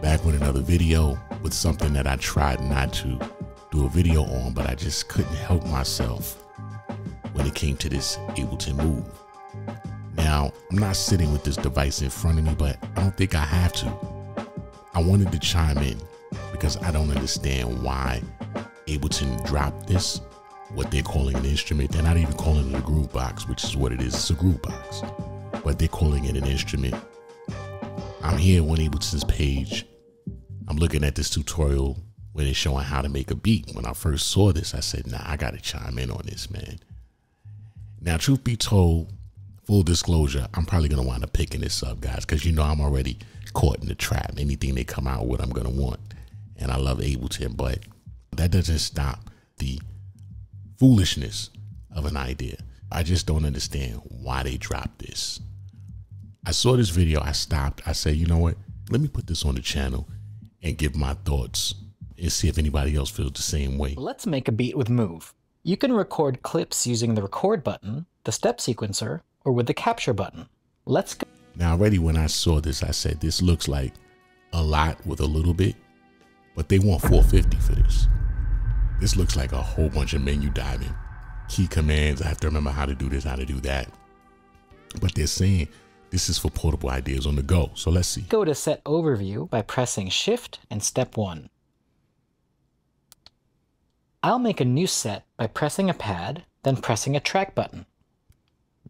back with another video with something that I tried not to do a video on, but I just couldn't help myself when it came to this Ableton Move. Now, I'm not sitting with this device in front of me, but I don't think I have to. I wanted to chime in because I don't understand why Ableton dropped this, what they're calling an instrument. They're not even calling it a groove box, which is what it is. It's a groove box, but they're calling it an instrument. I'm here on Ableton's page. I'm looking at this tutorial where they're showing how to make a beat. When I first saw this, I said, nah, I gotta chime in on this, man. Now, truth be told, full disclosure, I'm probably gonna wind up picking this up, guys, because you know I'm already caught in the trap. Anything they come out with, I'm gonna want. And I love Ableton, but that doesn't stop the foolishness of an idea. I just don't understand why they dropped this. I saw this video, I stopped, I said, you know what? Let me put this on the channel and give my thoughts and see if anybody else feels the same way. Let's make a beat with Move. You can record clips using the record button, the step sequencer, or with the capture button. Let's go. Now already when I saw this, I said, this looks like a lot with a little bit, but they want $450 for this. This looks like a whole bunch of menu diving, key commands. I have to remember how to do this, how to do that. But they're saying this is for portable ideas on the go. So let's see. Go to Set Overview by pressing Shift and Step 1. I'll make a new set by pressing a pad, then pressing a track button.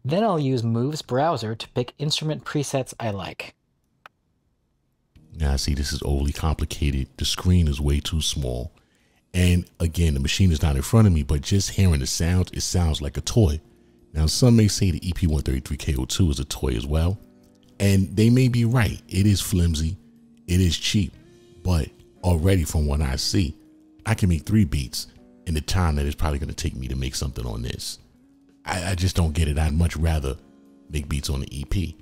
Then I'll use Move's browser to pick instrument presets I like. Now see, this is overly complicated. The screen is way too small. And again, the machine is not in front of me, but just hearing the sound, it sounds like a toy. Now, some may say the EP133K02 is a toy as well. And they may be right. It is flimsy. It is cheap. But already from what I see, I can make 3 beats in the time that it's probably going to take me to make something on this. I just don't get it. I'd much rather make beats on the EP.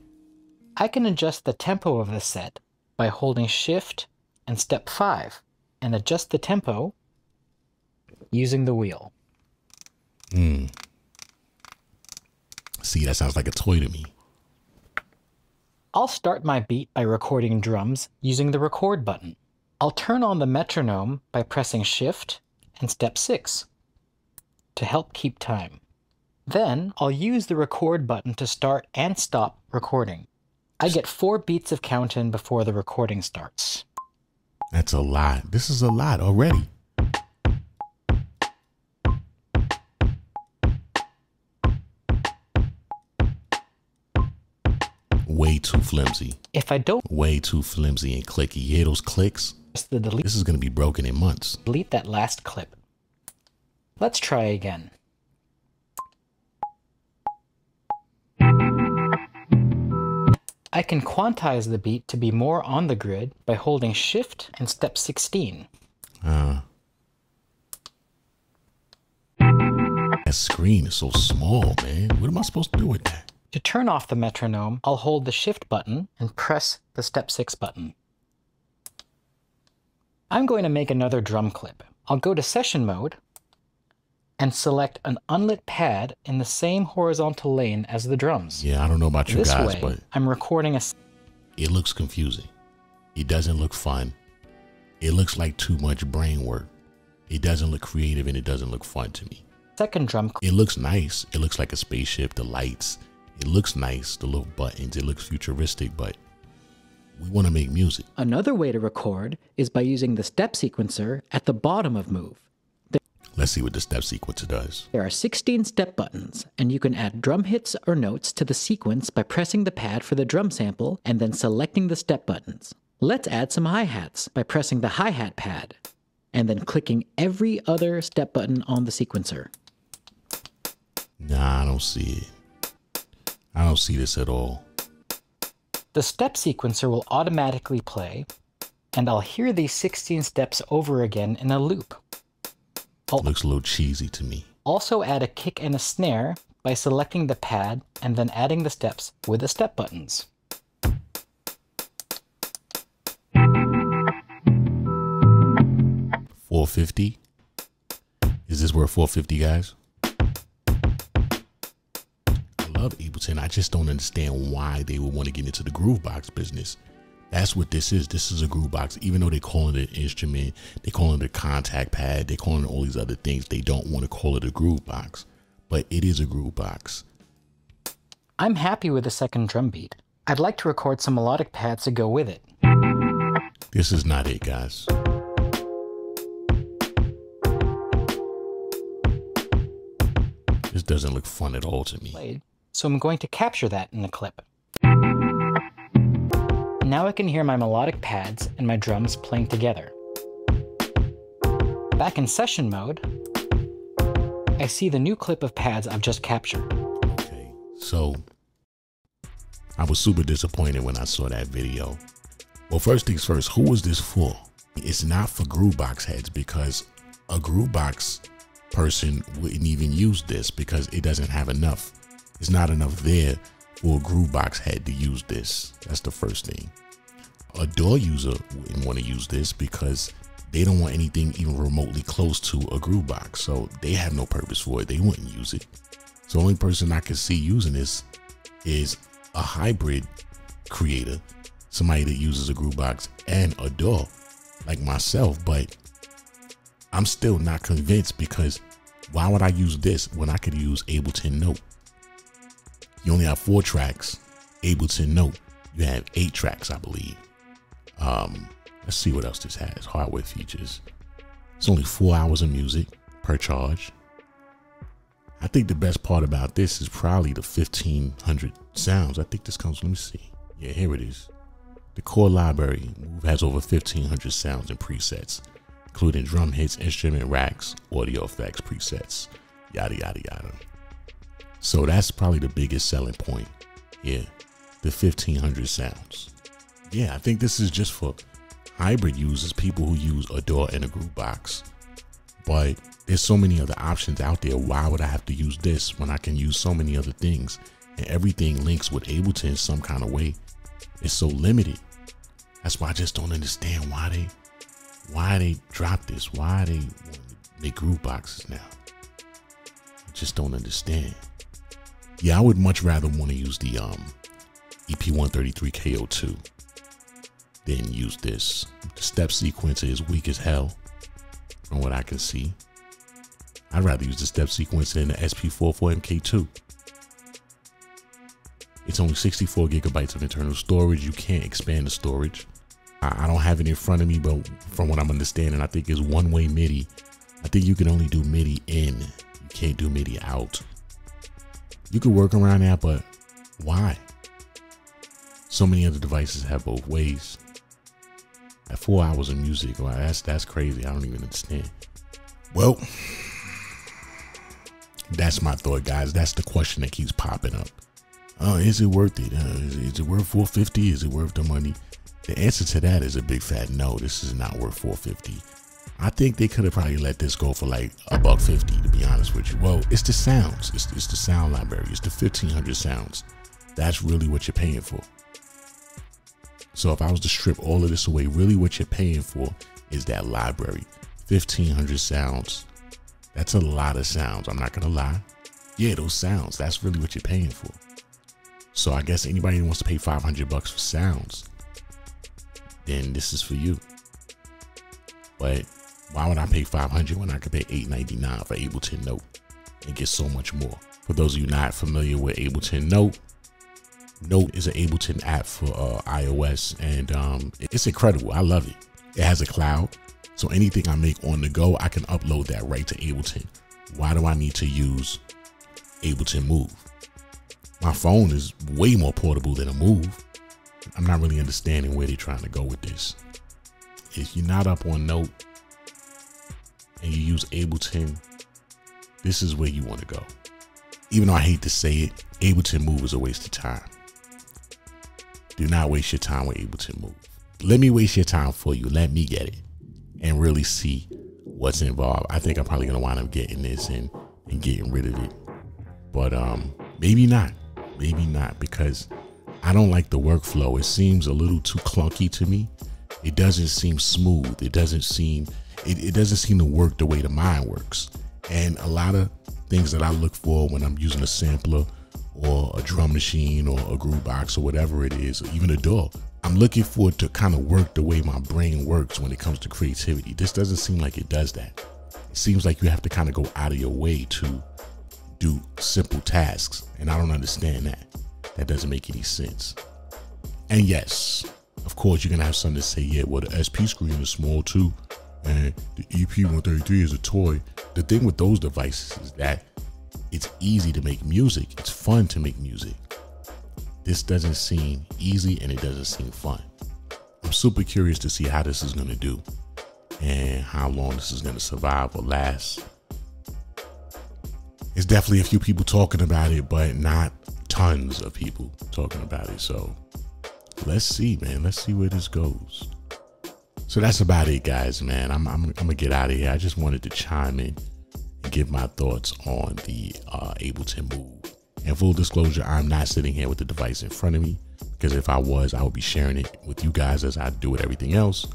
I can adjust the tempo of the set by holding Shift and Step 5 and adjust the tempo using the wheel. See, that sounds like a toy to me. I'll start my beat by recording drums using the record button. I'll turn on the metronome by pressing Shift and Step 6 to help keep time. Then I'll use the record button to start and stop recording. I get 4 beats of count in before the recording starts. That's a lot. This is a lot already. Way too flimsy. If I don't, way too flimsy and clicky. You hear those clicks? This is going to be broken in months. Delete that last clip. Let's try again. I can quantize the beat to be more on the grid by holding Shift and Step 16. That screen is so small, man. What am I supposed to do with that? To turn off the metronome, I'll hold the Shift button and press the Step 6 button. I'm going to make another drum clip. I'll go to Session Mode and select an unlit pad in the same horizontal lane as the drums. Yeah, I don't know about you guys, but I'm recording a... It looks confusing. It doesn't look fun. It looks like too much brain work. It doesn't look creative and it doesn't look fun to me. Second drum clip. It looks nice. It looks like a spaceship, the lights. It looks nice, the little buttons. It looks futuristic, but we want to make music. Another way to record is by using the step sequencer at the bottom of Move. Let's see what the step sequencer does. There are 16 step buttons, and you can add drum hits or notes to the sequence by pressing the pad for the drum sample and then selecting the step buttons. Let's add some hi-hats by pressing the hi-hat pad and then clicking every other step button on the sequencer. Nah, I don't see it. I don't see this at all. The step sequencer will automatically play, and I'll hear these 16 steps over again in a loop. Looks a little cheesy to me. Also add a kick and a snare by selecting the pad and then adding the steps with the step buttons. $450? Is this worth $450, guys? I love Ableton. I just don't understand why they would want to get into the groove box business. That's what this is. This is a groove box. Even though they call it an instrument, they call it a contact pad, they call it all these other things, they don't want to call it a groove box. But it is a groove box. I'm happy with the second drum beat. I'd like to record some melodic pads to go with it. This is not it, guys. This doesn't look fun at all to me. So I'm going to capture that in the clip. Now I can hear my melodic pads and my drums playing together. Back in session mode, I see the new clip of pads I've just captured. Okay, so I was super disappointed when I saw that video. Well, first things first, who was this for? It's not for groovebox heads, because a groovebox person wouldn't even use this because it doesn't have enough. It's not enough there for a groovebox head to use this. That's the first thing. A DAW user wouldn't want to use this because they don't want anything even remotely close to a groovebox. So they have no purpose for it. They wouldn't use it. So the only person I can see using this is a hybrid creator, somebody that uses a groovebox and a DAW like myself. But I'm still not convinced, because why would I use this when I could use Ableton Note? You only have 4 tracks. Ableton Note, you have 8 tracks, I believe. Let's see what else this has. Hardware features. It's only 4 hours of music per charge. I think the best part about this is probably the 1500 sounds. I think this comes, let me see. Yeah, here it is. The core library Move has over 1500 sounds and presets, including drum hits, instrument racks, audio effects, presets, yada, yada, yada. So that's probably the biggest selling point here, the 1500 sounds. Yeah, I think this is just for hybrid users, people who use a DAW and a groovebox. But there's so many other options out there. Why would I have to use this when I can use so many other things? And everything links with Ableton in some kind of way. It's so limited. That's why I just don't understand why they dropped this. Why they want to make groove boxes now. I just don't understand. Yeah, I would much rather want to use the EP133KO2 than use this. The step sequencer is weak as hell from what I can see. I'd rather use the step sequencer than the SP44MK2. It's only 64 gigabytes of internal storage. You can't expand the storage. I don't have it in front of me, but from what I'm understanding, I think it's one-way MIDI. I think you can only do MIDI in. You can't do MIDI out. You could work around that, but why? So many other devices have both ways. At 4 hours of music, wow, that's crazy. I don't even understand. Well, that's my thought, guys. That's the question that keeps popping up. Is it worth it? Is it worth $450? Is it worth the money? The answer to that is a big fat no. This is not worth $450. I think they could have probably let this go for like $150, to be honest with you. Well, it's the sounds. It's the sound library. It's the 1500 sounds. That's really what you're paying for. So if I was to strip all of this away, really what you're paying for is that library. 1500 sounds. That's a lot of sounds. I'm not going to lie. Yeah, those sounds. That's really what you're paying for. So I guess anybody who wants to pay $500 for sounds, then this is for you. But why would I pay $500 when I could pay $899 for Ableton Note and get so much more? For those of you not familiar with Ableton Note, Note is an Ableton app for iOS, and it's incredible. I love it. It has a cloud, so anything I make on the go, I can upload that right to Ableton. Why do I need to use Ableton Move? My phone is way more portable than a Move. I'm not really understanding where they're trying to go with this. If you're not up on Note and you use Ableton, this is where you want to go. Even though I hate to say it, Ableton Move is a waste of time. Do not waste your time with Ableton Move. Let me waste your time for you. Let me get it and really see what's involved. I think I'm probably going to wind up getting this and getting rid of it. But maybe not. Maybe not, because I don't like the workflow. It seems a little too clunky to me. It doesn't seem smooth. It doesn't seem to work the way the mind works. And a lot of things that I look for when I'm using a sampler or a drum machine or a groove box or whatever it is, or even a DAW, I'm looking for it to kind of work the way my brain works when it comes to creativity. This doesn't seem like it does that. It seems like you have to kind of go out of your way to do simple tasks. And I don't understand that. That doesn't make any sense. And yes, of course, you're going to have something to say, yeah, well, the SP screen is small too. And the EP133 is a toy. The thing with those devices is that it's easy to make music. It's fun to make music. This doesn't seem easy and it doesn't seem fun. I'm super curious to see how this is going to do and how long this is going to survive or last. There's definitely a few people talking about it, but not tons of people talking about it. So let's see, man. Let's see where this goes. So that's about it, guys, man. I'm gonna get out of here. I just wanted to chime in and give my thoughts on the Ableton Move. And full disclosure, I'm not sitting here with the device in front of me, because if I was, I would be sharing it with you guys as I do with everything else.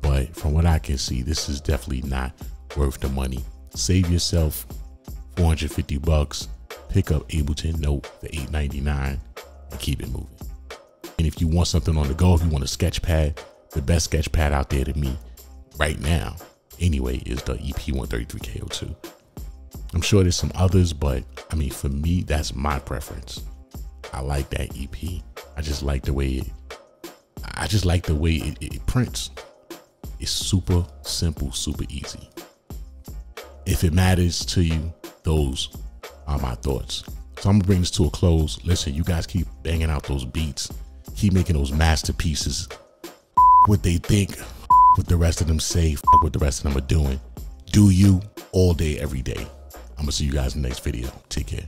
But from what I can see, this is definitely not worth the money. Save yourself $450. Pick up Ableton Note for $8.99 and keep it moving. And if you want something on the go, if you want a sketch pad, the best sketch pad out there to me right now, anyway, is the EP133KO2. I'm sure there's some others, but I mean, for me, that's my preference. I like that EP. I just like the way it prints. It's super simple, super easy. If it matters to you, those are my thoughts. So I'm gonna bring this to a close. Listen, you guys keep banging out those beats, keep making those masterpieces. What they think, what the rest of them say, what the rest of them are doing. Do you all day, every day. I'm gonna see you guys in the next video. Take care.